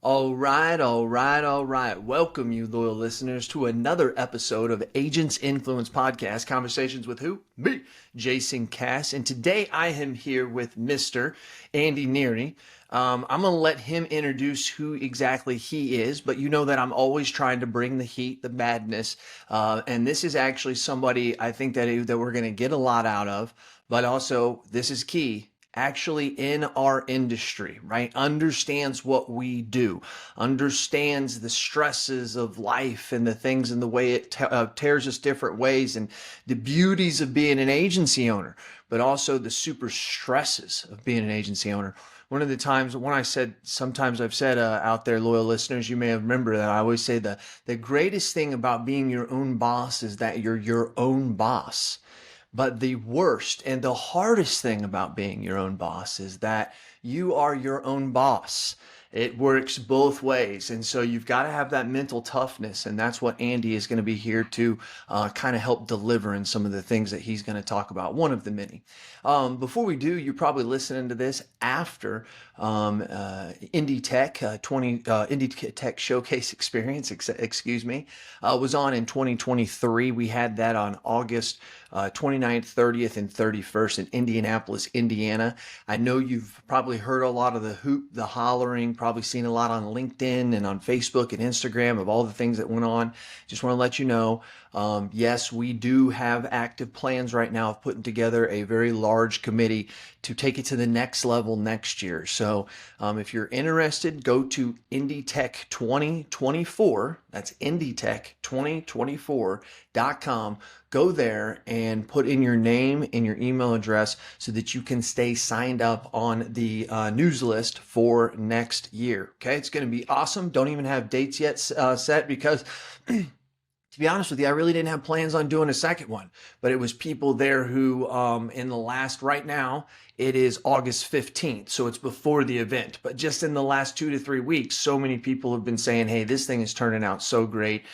All right, all right, all right. Welcome, you loyal listeners, to another episode of Agents Influence Podcast, Conversations with who? Me, Jason Cass. And today I am here with Mr. Andy Neary. I'm going to let him introduce who exactly he is, but you know that I'm always trying to bring the heat, the madness. And this is actually somebody I think that we're going to get a lot out of, but also this is key actually in our industry, right? Understands what we do, understands the stresses of life and the things and the way it tears us different ways and the beauties of being an agency owner, but also the super stresses of being an agency owner. One of the times when I said, sometimes I've said out there, loyal listeners, you may have remembered that I always say the greatest thing about being your own boss is that you're your own boss. But the worst and the hardest thing about being your own boss is that you are your own boss. It works both ways. And so you've got to have that mental toughness. And that's what Andy is going to be here to kind of help deliver in some of the things that he's going to talk about, one of the many. Before we do, you're probably listening to this after Indie Tech 20 Indie Tech Showcase Experience, excuse me, was on in 2023. We had that on August 29th, 30th, and 31st in Indianapolis, Indiana. I know you've probably heard a lot of the hoop, the hollering, probably seen a lot on LinkedIn and on Facebook and Instagram of all the things that went on. Just want to let you know, yes, we do have active plans right now of putting together a very large committee to take it to the next level next year. So if you're interested, go to IndieTech 2024. That's IndieTech2024.com. Go there and put in your name and your email address so that you can stay signed up on the news list for next year. Okay, it's going to be awesome. Don't even have dates yet set because to be honest with you, I really didn't have plans on doing a second one, but it was people there who, in the last, right now, it is August 15th, so it's before the event. But just in the last 2 to 3 weeks, so many people have been saying, hey, this thing is turning out so great.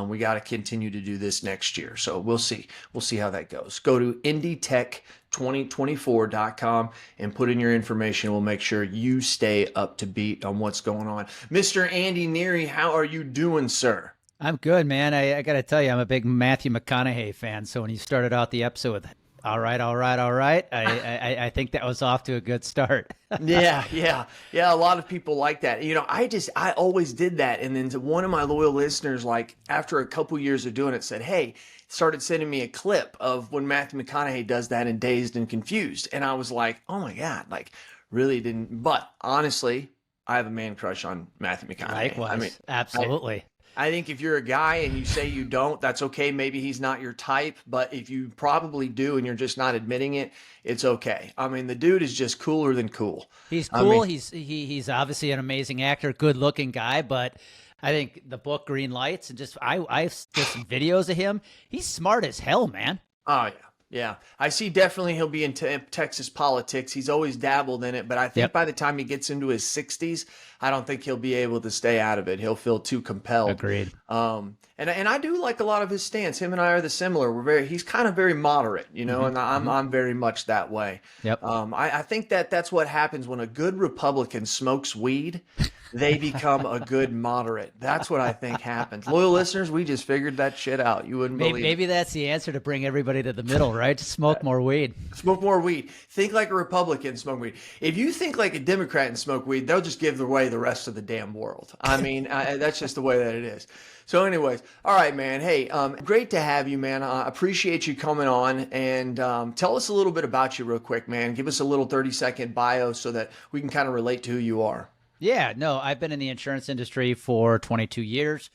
We got to continue to do this next year. So we'll see. We'll see how that goes. Go to IndieTech2024.com and put in your information. We'll make sure you stay up to beat on what's going on. Mr. Andy Neary, how are you doing, sir? I'm good, man. I got to tell you, I'm a big Matthew McConaughey fan. So when you started out the episode with all right, all right, all right, I think that was off to a good start. Yeah. A lot of people like that. You know, I always did that. And then one of my loyal listeners, like after a couple years of doing it, said, hey, started sending me a clip of when Matthew McConaughey does that in Dazed and Confused. And I was like, oh my God, like really didn't. But honestly, I have a man crush on Matthew McConaughey. Likewise. I mean, Absolutely. I think if you're a guy and you say you don't, that's okay. Maybe he's not your type, but if you probably do and you're just not admitting it, it's okay. I mean, the dude is just cooler than cool. He's cool. He's obviously an amazing actor, good looking guy, but I think the book Green Lights and just I've just some videos of him. He's smart as hell, man. Oh yeah. Yeah, I see definitely he'll be in Texas politics. He's always dabbled in it, but I think by the time he gets into his 60s, I don't think he'll be able to stay out of it. He'll feel too compelled. Agreed. And I do like a lot of his stance. Him and I are the similar. He's kind of very moderate, you know, and I'm very much that way. Yep. I think that's what happens when a good Republican smokes weed. They become a good moderate. That's what I think happens. Loyal listeners, we just figured that shit out. You wouldn't believe it. Maybe that's the answer to bring everybody to the middle, right? To smoke more weed. Smoke more weed. Think like a Republican, smoke weed. If you think like a Democrat and smoke weed, they'll just give away the rest of the damn world. I mean, that's just the way that it is. So anyways, all right, man. Hey, great to have you, man. I appreciate you coming on and tell us a little bit about you real quick, man. Give us a little 30-second bio so that we can kind of relate to who you are. Yeah, no, I've been in the insurance industry for 22 years.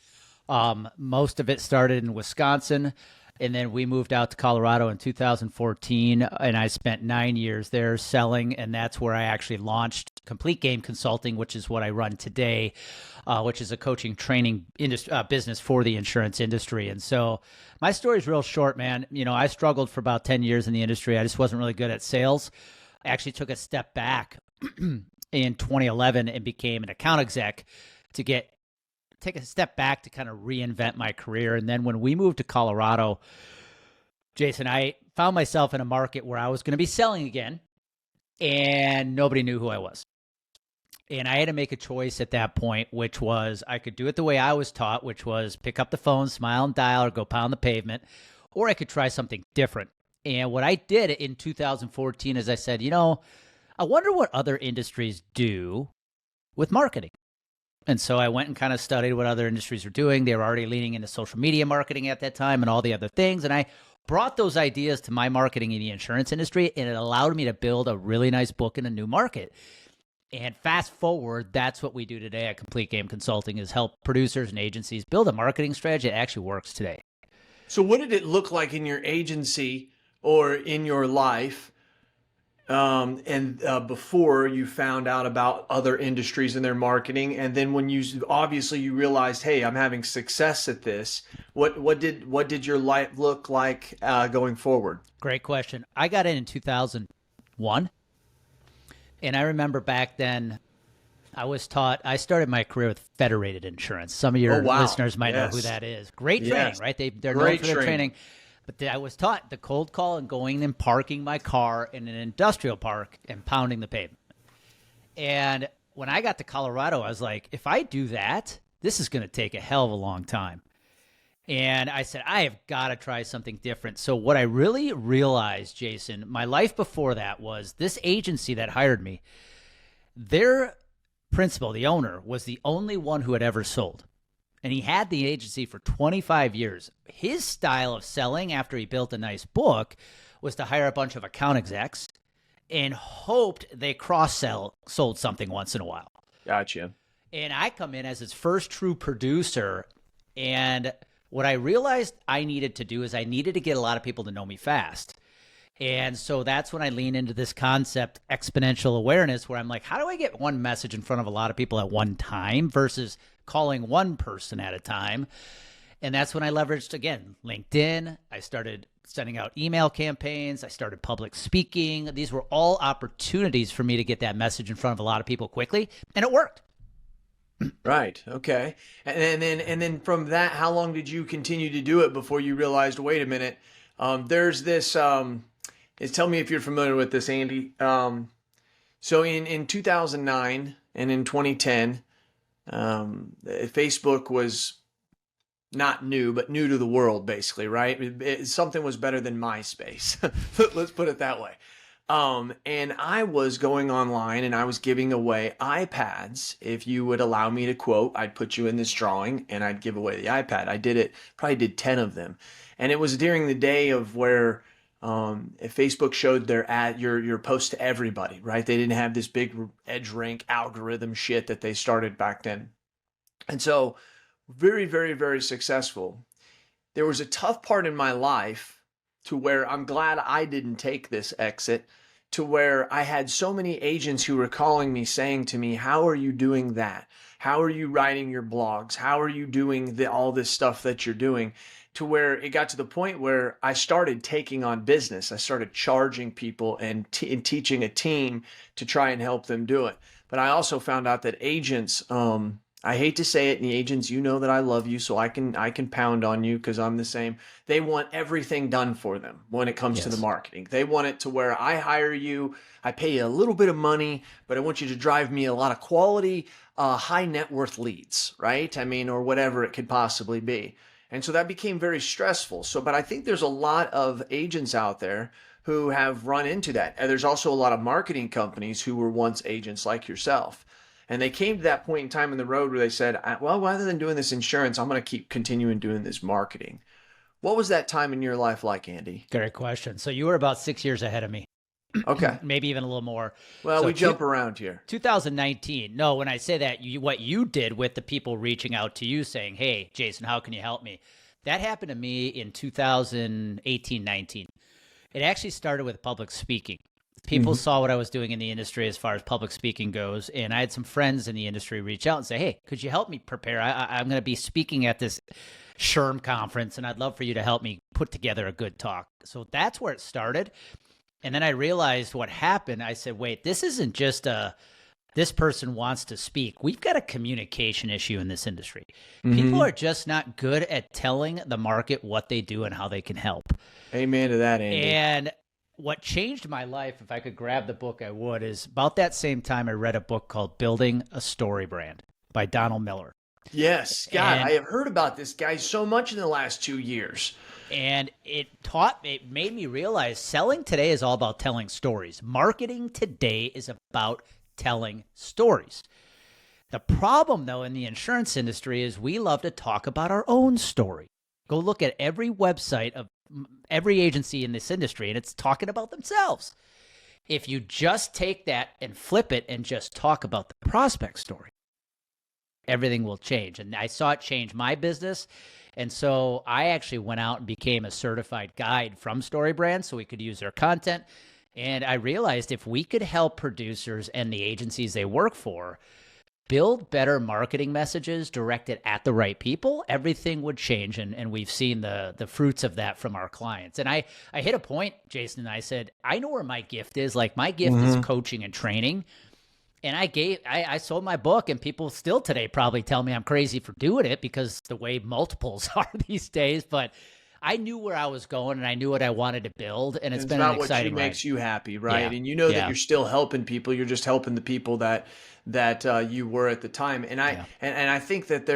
Most of it started in Wisconsin, and then we moved out to Colorado in 2014, and I spent 9 years there selling, and that's where I actually launched Complete Game Consulting, which is what I run today, which is a coaching training business for the insurance industry. And so my story is real short, man. You know, I struggled for about 10 years in the industry. I just wasn't really good at sales. I actually took a step back in 2011 and became an account exec to take a step back to kind of reinvent my career. And then when we moved to Colorado, Jason, I found myself in a market where I was going to be selling again and nobody knew who I was. And I had to make a choice at that point, which was I could do it the way I was taught, which was pick up the phone, smile and dial, or go pound the pavement, or I could try something different. And what I did in 2014 is I said, I wonder what other industries do with marketing. And so I went and kind of studied what other industries were doing. They were already leaning into social media marketing at that time and all the other things. And I brought those ideas to my marketing in the insurance industry, and it allowed me to build a really nice book in a new market. And fast forward, that's what we do today at Complete Game Consulting, is help producers and agencies build a marketing strategy that actually works today. So what did it look like in your agency or in your life before you found out about other industries and their marketing? And then when you realized, hey, I'm having success at this, what did your life look like going forward? Great question. I got in 2001. And I remember back then, I started my career with Federated Insurance. Some of your listeners might know who that is. Great training, right? They're known for their training. But I was taught the cold call and going and parking my car in an industrial park and pounding the pavement. And when I got to Colorado, I was like, if I do that, this is going to take a hell of a long time. And I said, I have got to try something different. So what I really realized, Jason, my life before that was this agency that hired me, their principal, the owner, was the only one who had ever sold. And he had the agency for 25 years. His style of selling after he built a nice book was to hire a bunch of account execs and hoped they sold something once in a while. Gotcha. And I come in as his first true producer, and what I realized I needed to do is I needed to get a lot of people to know me fast. And so that's when I lean into this concept, exponential awareness, where I'm like, how do I get one message in front of a lot of people at one time versus calling one person at a time? And that's when I leveraged, again, LinkedIn. I started sending out email campaigns. I started public speaking. These were all opportunities for me to get that message in front of a lot of people quickly, and it worked. Right. Okay. And then from that, how long did you continue to do it before you realized, wait a minute, there's this, tell me if you're familiar with this, Andy. So in 2009 and in 2010, Facebook was not new, but new to the world, basically, right? Something was better than MySpace. Let's put it that way. And I was going online and I was giving away iPads. If you would allow me to quote, I'd put you in this drawing and I'd give away the iPad. I did it, probably did 10 of them. And it was during the day of where if Facebook showed their your post to everybody, right? They didn't have this big edge rank algorithm shit that they started back then. And so very, very, very successful. There was a tough part in my life to where I'm glad I didn't take this exit, to where I had so many agents who were calling me saying to me, how are you doing that? How are you writing your blogs? How are you doing all this stuff that you're doing? To where it got to the point where I started taking on business. I started charging people and teaching a team to try and help them do it. But I also found out that agents, I hate to say it, and the agents, you know that I love you, so I can pound on you because I'm the same. They want everything done for them when it comes to the marketing. They want it to where I hire you, I pay you a little bit of money, but I want you to drive me a lot of quality, high net worth leads, right? I mean, or whatever it could possibly be. And so that became very stressful. But I think there's a lot of agents out there who have run into that. And there's also a lot of marketing companies who were once agents like yourself. And they came to that point in time in the road where they said, well, rather than doing this insurance, I'm going to keep continuing doing this marketing. What was that time in your life like, Andy? Great question. So you were about 6 years ahead of me. Okay. Maybe even a little more. Well, so we jump around here. 2019. No, when I say that, what you did with the people reaching out to you saying, hey, Jason, how can you help me? That happened to me in 2018, 19. It actually started with public speaking. People saw what I was doing in the industry as far as public speaking goes, and I had some friends in the industry reach out and say, hey, could you help me prepare? I'm going to be speaking at this SHRM conference, and I'd love for you to help me put together a good talk. So that's where it started. And then I realized what happened. I said, wait, this isn't just this person wants to speak. We've got a communication issue in this industry. People are just not good at telling the market what they do and how they can help. Amen to that, Andy. And what changed my life, if I could grab the book, I would, is about that same time I read a book called Building a Story Brand by Donald Miller. Yes, God, I And have heard about this guy so much in the last 2 years. it made me realize selling today is all about telling stories. Marketing today is about telling stories. The problem, though, in the insurance industry is we love to talk about our own story. Go look at every website of every agency in this industry, and it's talking about themselves. If you just take that and flip it and just talk about the prospect story, everything will change. And I saw it change my business. And so I actually went out and became a certified guide from StoryBrand so we could use their content. And I realized if we could help producers and the agencies they work for build better marketing messages directed at the right people, everything would change. And we've seen the fruits of that from our clients. And I hit a point, Jason, and I said, I know where my gift is. Like my gift is coaching and training. And I sold my book, and people still today probably tell me I'm crazy for doing it because the way multiples are these days. But I knew where I was going, and I knew what I wanted to build, and it's been an exciting What ride. makes you happy, right? Yeah. And you know that Yeah. you're still helping people. You're just helping the people that you were at the time. And I think that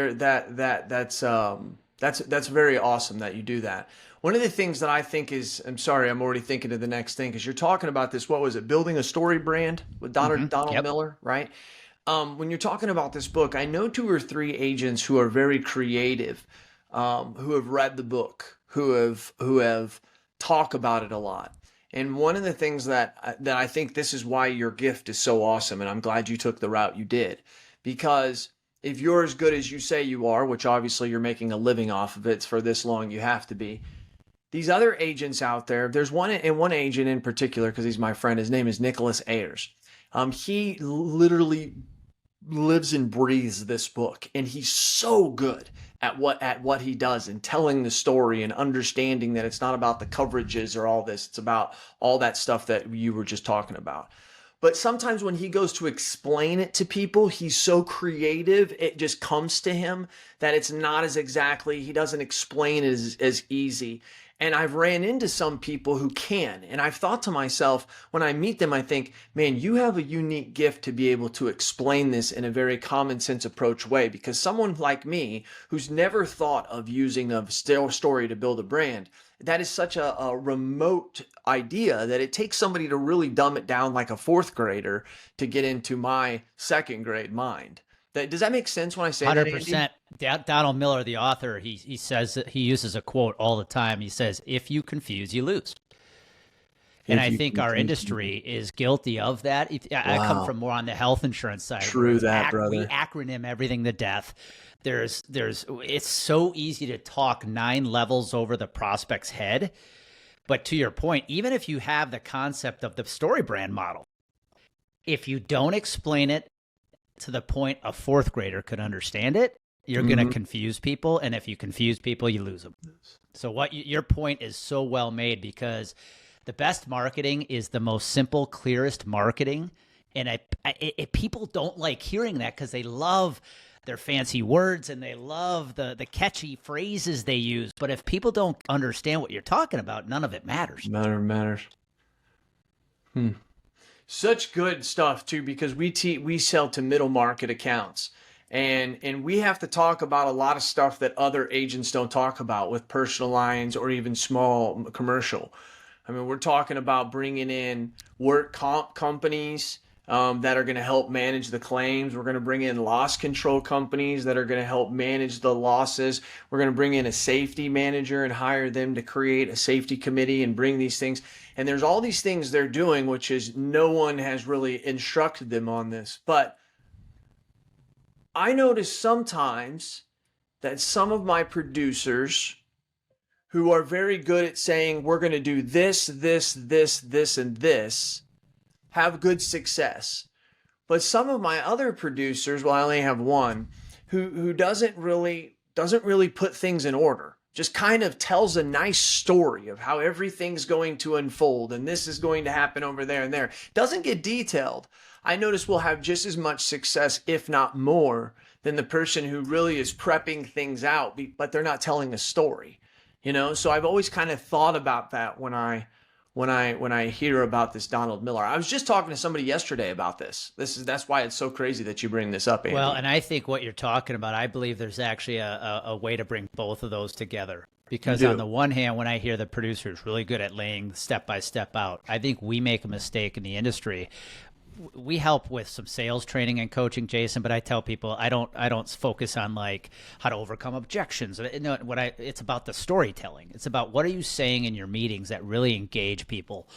that's very awesome that you do that. One of the things that I think is, I'm sorry, I'm already thinking of the next thing because you're talking about this. What was it? Building a Story Brand with Donald Yep. Miller, right? When you're talking about this book, I know 2 or 3 agents who are very creative, who have read the book, who have talked about it a lot. And one of the things that I think this is why your gift is so awesome, and I'm glad you took the route you did, because if you're as good as you say you are, which obviously you're making a living off of it for this long, you have to be. These other agents out there, there's one agent in particular, because he's my friend. His name is Nicholas Ayers. He literally lives and breathes this book, and he's so good at what he does and telling the story and understanding that it's not about the coverages or all this. It's about all that stuff that you were just talking about. But sometimes when he goes to explain it to people, he's so creative, it just comes to him that it's not as exactly, he doesn't explain it as easy. And I've ran into some people who can. And I've thought to myself, when I meet them, I think, man, you have a unique gift to be able to explain this in a very common sense approach way. Because someone like me, who's never thought of using a story to build a brand, that is such a remote idea that it takes somebody to really dumb it down like a fourth grader to get into my second grade mind. Does that make sense when I say that, Andy? 100%. Donald Miller, the author, he says that he uses a quote all the time. He says, "If you confuse, you lose." And I think our industry is guilty of that. I come from more on the health insurance side. True that, brother. We acronym everything to death. It's so easy to talk 9 levels over the prospect's head. But to your point, even if you have the concept of the story brand model, if you don't explain it to the point a fourth grader could understand it, you're going to confuse people. And if you confuse people, you lose them. So your point is so well made, because the best marketing is the most simple, clearest marketing. And people don't like hearing that because they love their fancy words and they love the catchy phrases they use. But if people don't understand what you're talking about, none of it matters. Matters. Such good stuff too, because we sell to middle market accounts, and we have to talk about a lot of stuff that other agents don't talk about with personal lines or even small commercial. I mean, we're talking about bringing in work comp companies that are going to help manage the claims. We're going to bring in loss control companies that are going to help manage the losses. We're going to bring in a safety manager and hire them to create a safety committee and bring these things. And there's all these things they're doing, which is no one has really instructed them on this. But I notice sometimes that some of my producers who are very good at saying, we're going to do this, this, this, this, and this, have good success. But some of my other producers, well, I only have one, who doesn't really put things in order. Just kind of tells a nice story of how everything's going to unfold and this is going to happen over there and there. Doesn't get detailed. I notice we'll have just as much success, if not more, than the person who really is prepping things out, but they're not telling a story. You know, so I've always kind of thought about that when I when I hear about this Donald Miller. I was just talking to somebody yesterday about this. That's why it's so crazy that you bring this up, Andy. Well, and I think what you're talking about, I believe there's actually a way to bring both of those together. Because on the one hand, when I hear the producer is really good at laying step by step out, I think we make a mistake in the industry. We help with some sales training and coaching, Jason, but I tell people I don't focus on like how to overcome objections. No, it's about the storytelling. It's about what are you saying in your meetings that really engage people.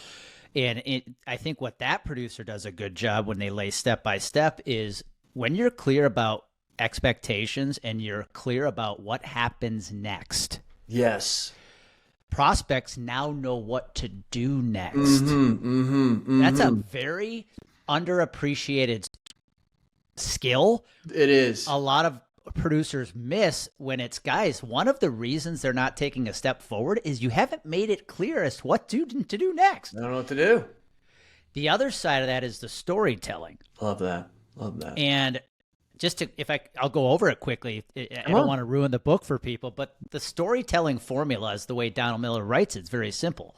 And I think what that producer does a good job when they lay step by step is when you're clear about expectations and you're clear about what happens next. Yes. Prospects now know what to do next. That's a very underappreciated skill. It is. A lot of producers miss when it's, guys, one of the reasons they're not taking a step forward is you haven't made it clear as to what to do next. I don't know what to do. The other side of that is the storytelling. Love that. And just to, I'll go over it quickly. I don't want to ruin the book for people, but the storytelling formula is the way Donald Miller writes it. It's very simple.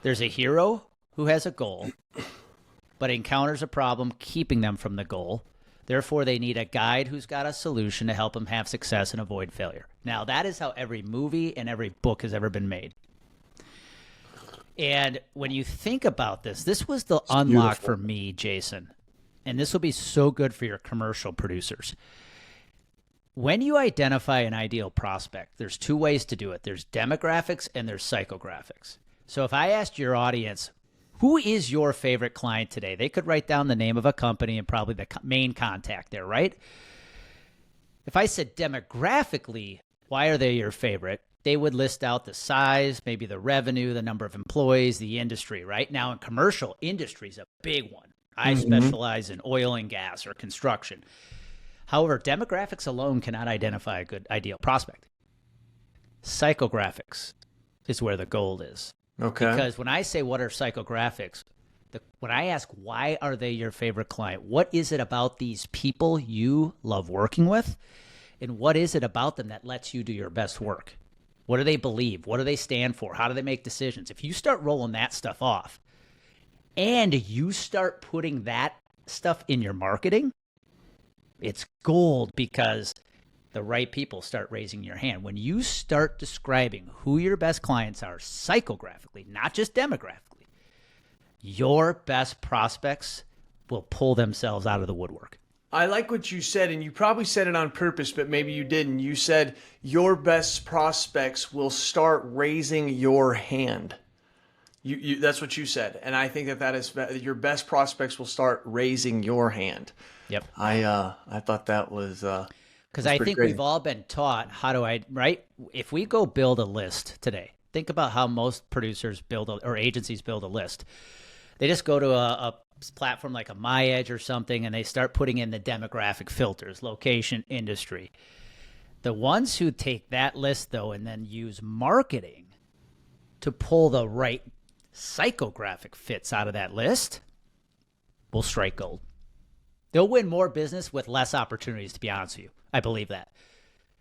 There's a hero who has a goal, but encounters a problem keeping them from the goal. Therefore, they need a guide who's got a solution to help them have success and avoid failure. Now, that is how every movie and every book has ever been made. And when you think about this was the unlock for me, Jason. And this will be so good for your commercial producers. When you identify an ideal prospect, there's two ways to do it. There's demographics and there's psychographics. So if I asked your audience, who is your favorite client today? They could write down the name of a company and probably the main contact there, right? If I said demographically, why are they your favorite? They would list out the size, maybe the revenue, the number of employees, the industry, right? Now in commercial, industry is a big one. I specialize in oil and gas or construction. However, demographics alone cannot identify a good ideal prospect. Psychographics is where the gold is. Okay. Because when I say what are psychographics, when I ask why are they your favorite client, what is it about these people you love working with? And what is it about them that lets you do your best work? What do they believe? What do they stand for? How do they make decisions? If you start rolling that stuff off, and you start putting that stuff in your marketing, it's gold because the right people start raising your hand. When you start describing who your best clients are psychographically, not just demographically, your best prospects will pull themselves out of the woodwork. I like what you said, and you probably said it on purpose, but maybe you didn't. You said your best prospects will start raising your hand. That's what you said, and I think that is your best prospects will start raising your hand. Yep. I thought that was because I think we've all been taught right? If we go build a list today, think about how most producers or agencies build a list. They just go to a platform like a MyEdge or something, and they start putting in the demographic filters, location, industry. The ones who take that list though and then use marketing to pull the right psychographic fits out of that list will strike gold. They'll win more business with less opportunities, to be honest with you. I believe that.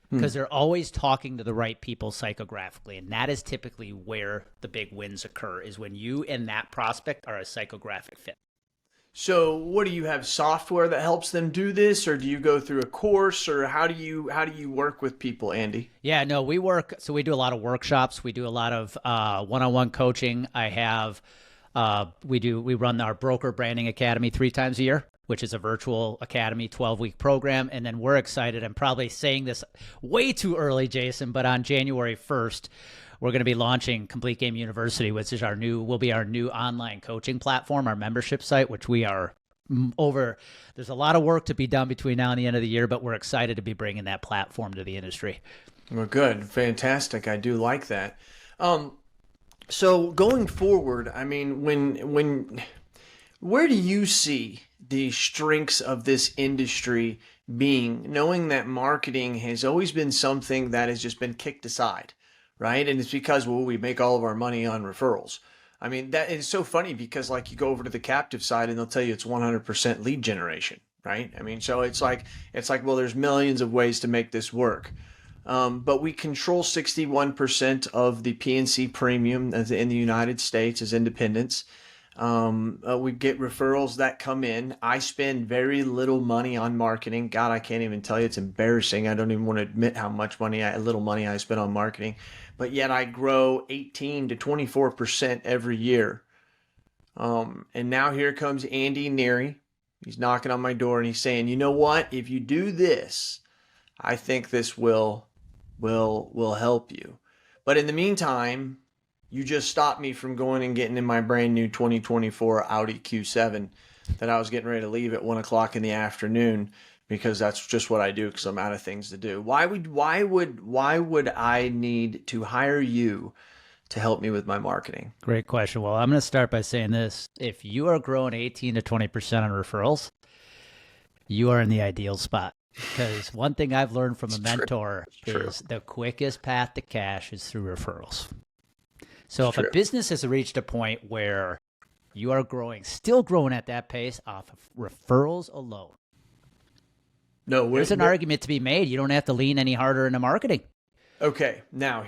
Because they're always talking to the right people psychographically, and that is typically where the big wins occur, is when you and that prospect are a psychographic fit. So what do you have, software that helps them do this, or do you go through a course, or how do you work with people, Andy? Yeah, no, we do a lot of workshops. We do a lot of one-on-one coaching. We run our Broker Branding Academy 3 times a year, which is a virtual academy, 12-week program. And then we're excited. I'm probably saying this way too early, Jason, but on January 1st, we're going to be launching Complete Game University, which is will be our new online coaching platform, our membership site, which we are over. There's a lot of work to be done between now and the end of the year, but we're excited to be bringing that platform to the industry. Well, good. Fantastic. I do like that. So going forward, I mean, where do you see the strengths of this industry being, knowing that marketing has always been something that has just been kicked aside, right? And it's because, well, we make all of our money on referrals. I mean, that is so funny because like you go over to the captive side and they'll tell you it's 100% lead generation, right? I mean, so it's like, well, there's millions of ways to make this work. But we control 61% of the PNC premium in the United States as independents. We get referrals that come in. I spend very little money on marketing. God, I can't even tell you. It's embarrassing. I don't even want to admit how much little money I spend on marketing. But yet I grow 18 to 24% every year. And now here comes Andy Neary. He's knocking on my door and he's saying, you know what? If you do this, I think this will help you. But in the meantime, you just stopped me from going and getting in my brand new 2024 Audi Q7 that I was getting ready to leave at 1 o'clock in the afternoon, because that's just what I do because I'm out of things to do. Why would I need to hire you to help me with my marketing? Great question. Well, I'm going to start by saying this. If you are growing 18 to 20% on referrals, you are in the ideal spot. Because one thing I've learned from a mentor is the quickest path to cash is through referrals. So if a business has reached a point where you are still growing at that pace off of referrals alone, there's an argument to be made. You don't have to lean any harder into marketing. Okay, now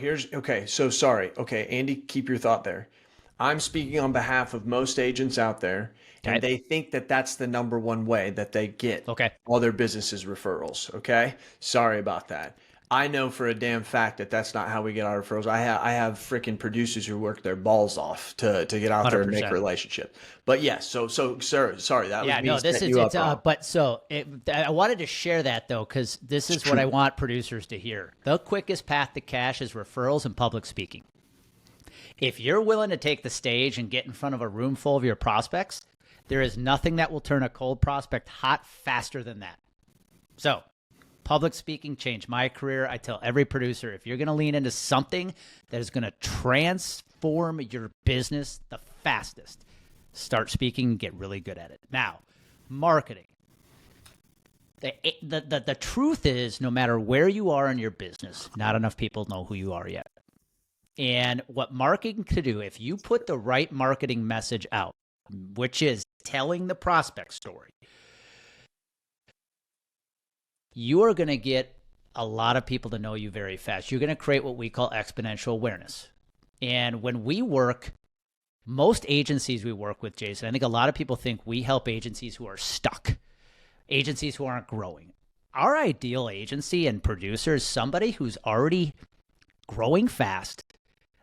so sorry. Okay, Andy, keep your thought there. I'm speaking on behalf of most agents out there, and they think that that's the number one way that they get all their businesses referrals. Okay, sorry about that. I know for a damn fact that that's not how we get our referrals. I have freaking producers who work their balls off to get out 100%. There and make a relationship. But yes, so sir, sorry, that was me. No, this is I wanted to share that though, because this is what I want producers to hear. The quickest path to cash is referrals and public speaking. If you're willing to take the stage and get in front of a room full of your prospects, there is nothing that will turn a cold prospect hot faster than that. So public speaking changed my career. I tell every producer, if you're going to lean into something that is going to transform your business the fastest, start speaking and get really good at it. Now, marketing. The truth is, no matter where you are in your business, not enough people know who you are yet. And what marketing can do, if you put the right marketing message out, which is telling the prospect story, you are going to get a lot of people to know you very fast. You're going to create what we call exponential awareness. And when we work, most agencies we work with, Jason, I think a lot of people think we help agencies who are stuck, agencies who aren't growing. Our ideal agency and producer is somebody who's already growing fast.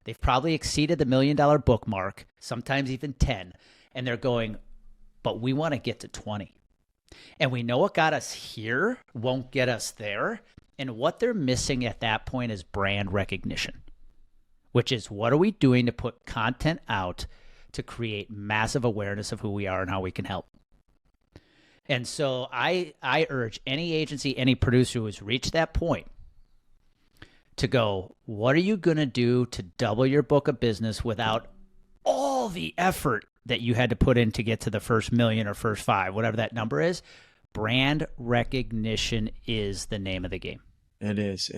They've probably exceeded the $1 million book mark, sometimes even 10, and they're going, but we want to get to 20. And we know what got us here won't get us there. And what they're missing at that point is brand recognition, which is what are we doing to put content out to create massive awareness of who we are and how we can help. And so I urge any agency, any producer who has reached that point to go, what are you going to do to double your book of business without all the effort that you had to put in to get to the first million or first 5, whatever that number is? Brand recognition is the name of the game. It is.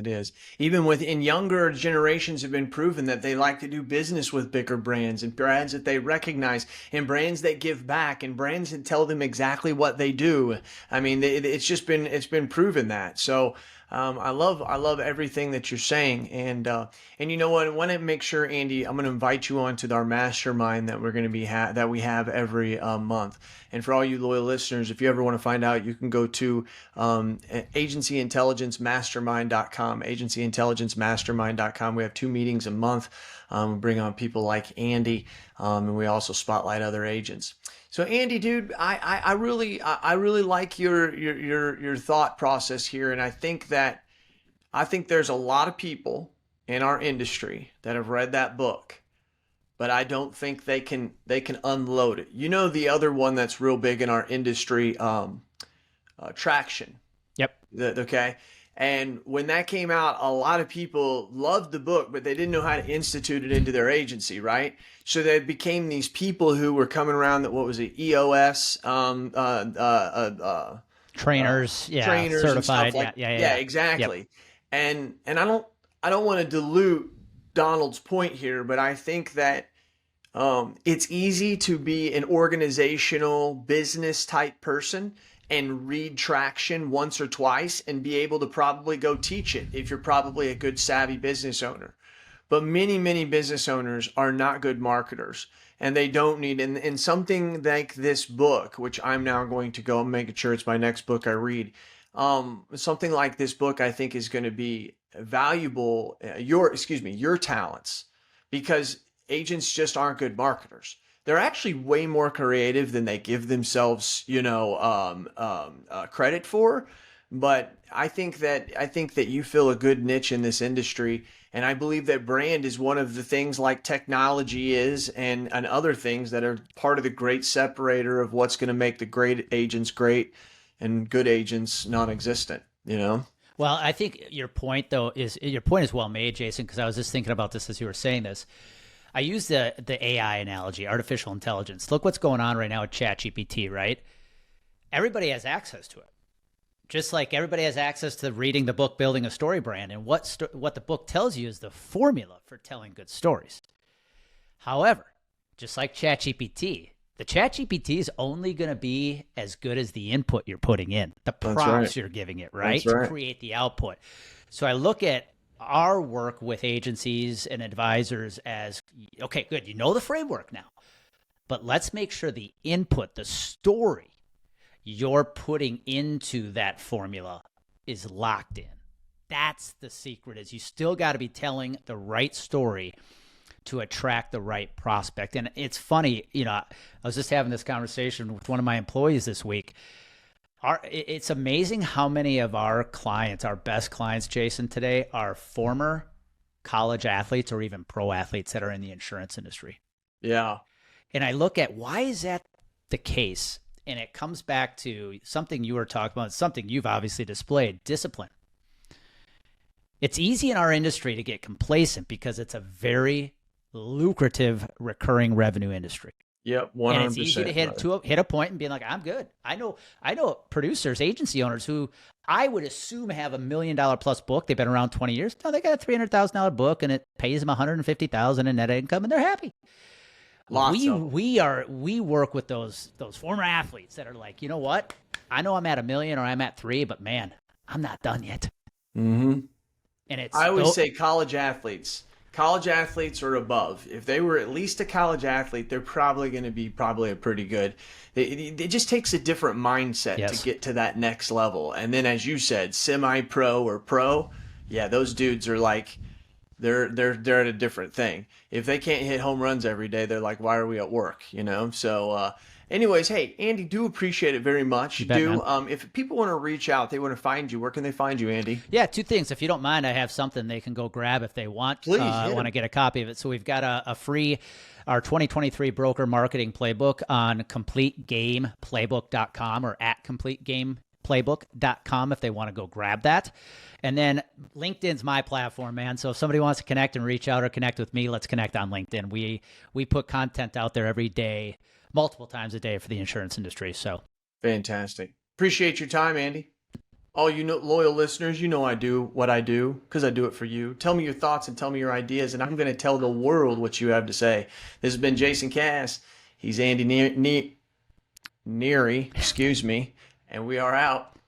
Even within younger generations have been proven that they like to do business with bigger brands and brands that they recognize and brands that give back and brands that tell them exactly what they do. I mean, it's been proven that. So I love everything that you're saying. And you know what? I want to make sure, Andy, I'm going to invite you on to our mastermind that we're going to be that we have every month. And for all you loyal listeners, if you ever want to find out, you can go to agencyintelligencemastermind.com, agencyintelligencemastermind.com. We have 2 meetings a month. We bring on people like Andy, and we also spotlight other agents. So Andy, dude, I really like your thought process here, and I think there's a lot of people in our industry that have read that book, but I don't think they can unload it. You know, the other one that's real big in our industry, Traction. Yep. Okay. And when that came out, a lot of people loved the book, but they didn't know how to institute it into their agency, right? So they became these people who were coming around that, what was it, EOS, trainers, trainers, certified, and stuff yeah, exactly. Yep. And I don't want to dilute Donald's point here, but I think that it's easy to be an organizational business type person and read traction once or twice and be able to probably go teach it if you're probably a good savvy business owner. But many business owners are not good marketers, and they don't need, and something like this book, which I'm now going to go and make sure it's my next book I read. Something like this book I think is going to be valuable, your talents, because agents just aren't good marketers. They're actually way more creative than they give themselves, credit for. But I think that you fill a good niche in this industry, and I believe that brand is one of the things like technology is, and other things that are part of the great separator of what's going to make the great agents great and good agents non-existent. Well, I think your point is well made, Jason, because I was just thinking about this as you were saying this. I use the AI analogy, artificial intelligence. Look what's going on right now with ChatGPT, right? Everybody has access to it. Just like everybody has access to reading the book, Building a Story Brand. And what the book tells you is the formula for telling good stories. However, just like ChatGPT, the ChatGPT is only going to be as good as the input you're putting in, the prompts you're giving it, right? To create the output. So I look at our work with agencies and advisors as, okay, good, you know the framework now, but let's make sure the input, the story you're putting into that formula is locked in. That's the secret, is you still got to be telling the right story to attract the right prospect. And it's funny, I was just having this conversation with one of my employees this week. It's amazing how many of our clients, our best clients, Jason, today are former college athletes or even pro athletes that are in the insurance industry. Yeah. And I look at, why is that the case? And it comes back to something you were talking about, something you've obviously displayed, discipline. It's easy in our industry to get complacent because it's a very lucrative recurring revenue industry. Yep, 100%. And it's easy to hit a point and be like, I'm good. I know producers, agency owners who I would assume have $1 million plus book. They've been around 20 years. No, they got a $300,000 book and it pays them $150,000 in net income and they're happy. We work with those former athletes that are like, you know what? I know I'm at $1 million or I'm at 3, but man, I'm not done yet. Mm-hmm. And I always say college athletes or above. If they were at least a college athlete, they're probably going to be a pretty good. It just takes a different mindset to get to that next level. And then, as you said, semi-pro or pro, yeah, those dudes are like, they're at a different thing. If they can't hit home runs every day, they're like, why are we at work? So anyways, hey, Andy, do appreciate it very much. If people want to reach out, they want to find you, where can they find you, Andy? Yeah, two things. If you don't mind, I have something they can go grab if they want. Please. I want to get a copy of it. So we've got a free, our 2023 broker marketing playbook on CompleteGamePlaybook.com or at CompleteGamePlaybook.com if they want to go grab that. And then LinkedIn's my platform, man. So if somebody wants to connect and reach out or connect with me, let's connect on LinkedIn. We put content out there every day, multiple times a day for the insurance industry. So fantastic. Appreciate your time, Andy. All you loyal listeners, I do what I do because I do it for you. Tell me your thoughts and tell me your ideas, and I'm going to tell the world what you have to say. This has been Jason Cass. He's Andy Neary, and we are out.